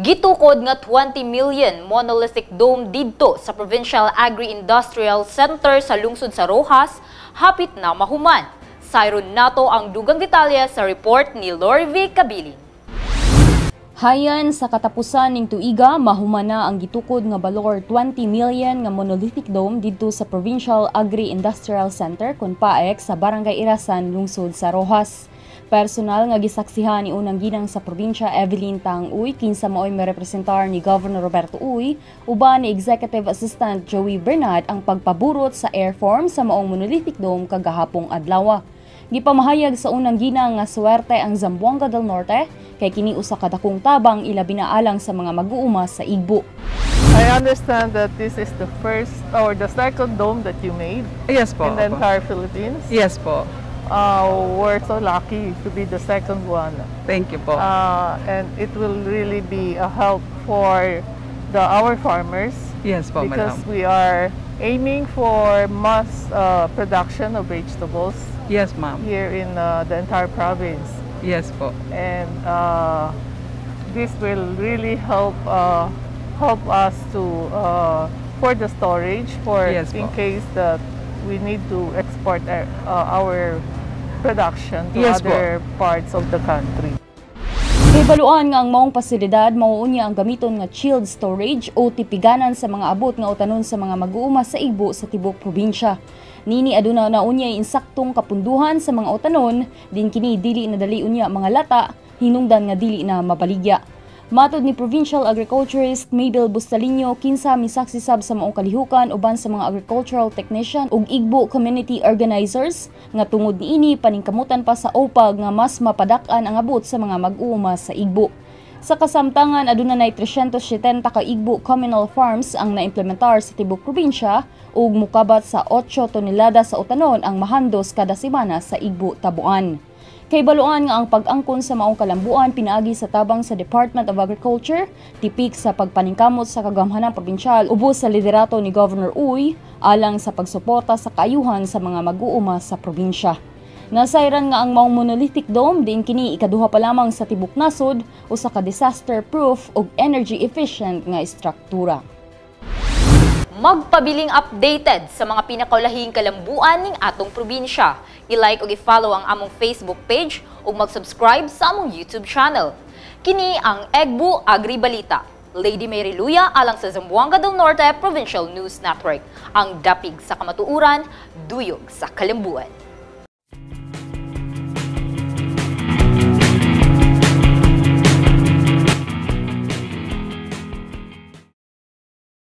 Gitukod nga 20 million monolithic dome didto sa Provincial Agri-Industrial Center sa lungsod sa Roxas, hapit na mahuman. Sayron nato ang dugang detalye sa report ni Lorvie Cabilin. Hayan sa katapusan ning tuiga, mahuman na ang gitukod nga balor 20 million nga monolithic dome didto sa Provincial Agri-Industrial Center kun PAEC sa Barangay Irasan, lungsod sa Roxas. Personal nga gisaksihan ni unang ginang sa probinsya Evelyn Tang Uy kinsa maoy merepresentar ni Governor Roberto Uy uban ni Executive Assistant Joey Bernat ang pagpaburot sa airform sa maong monolithic dome kagahapong adlaw. Gipamahayag sa unang ginang nga swerte ang Zamboanga del Norte kay kini usa ka dakong tabang ilabi na alang sa mga mag-uuma sa Igbo. I understand that this is the first or the second dome that you made. Yes po. In the entire Philippines. Yes po. We're so lucky to be the second one. Thank you po. And it will really be a help for our farmers. Yes po, because madam. we are aiming for mass production of vegetables. Yes, ma'am. Here in the entire province. Yes po. And this will really help us to for the storage Yes, in po. case that we need to export our production to Yes, po. other parts of the country. Kay baluan nga ang maong pasilidad mauunya ang gamiton nga chilled storage o tipiganan sa mga abot nga utanon sa mga mag-uuma sa Igbo sa tibok probinsya. Nini aduna na unya insaktong kapunduhan sa mga utanon, din kini dili na dali unya mga lata, hinungdan nga dili na mabaligya. Matod ni Provincial Agriculturist Mabel Bustalino, kinsa misaksisab sa maong kalihukan uban sa mga agricultural technician ug Igbo community organizers nga tungod niini paningkamutan pa sa OPAG nga mas mapadak-an ang abot sa mga mag-uuma sa Igbo. Sa kasamtangan, aduna nay 370 ka Igbo communal farms ang naimplementar sa tibok probinsya ug mukabat sa 8 tonelada sa utanon ang mahandos kada semana sa Igbo tabuan. Kay baluan nga ang pag-angkon sa maong kalambuan pinaagi sa tabang sa Department of Agriculture, tipik sa pagpaningkamot sa kagamhanang probinsyal ubos sa liderato ni Governor Uy alang sa pagsuporta sa kaayuhan sa mga mag-uuma sa probinsya. Nasayran nga ang maong monolithic dome din kini ikaduha pa lamang sa tibok nasod o sa ka-disaster-proof ug energy-efficient nga istruktura. Magpabiling updated sa mga pinakaulahing kalambuan ning atong probinsya. I-like ug i-follow ang among Facebook page ug mag-subscribe sa among YouTube channel. Kini ang Egbo Agribalita. Lady Mary Luya alang sa Zamboanga del Norte Provincial News Network. Ang dapig sa kamatuuran, duyog sa kalambuan.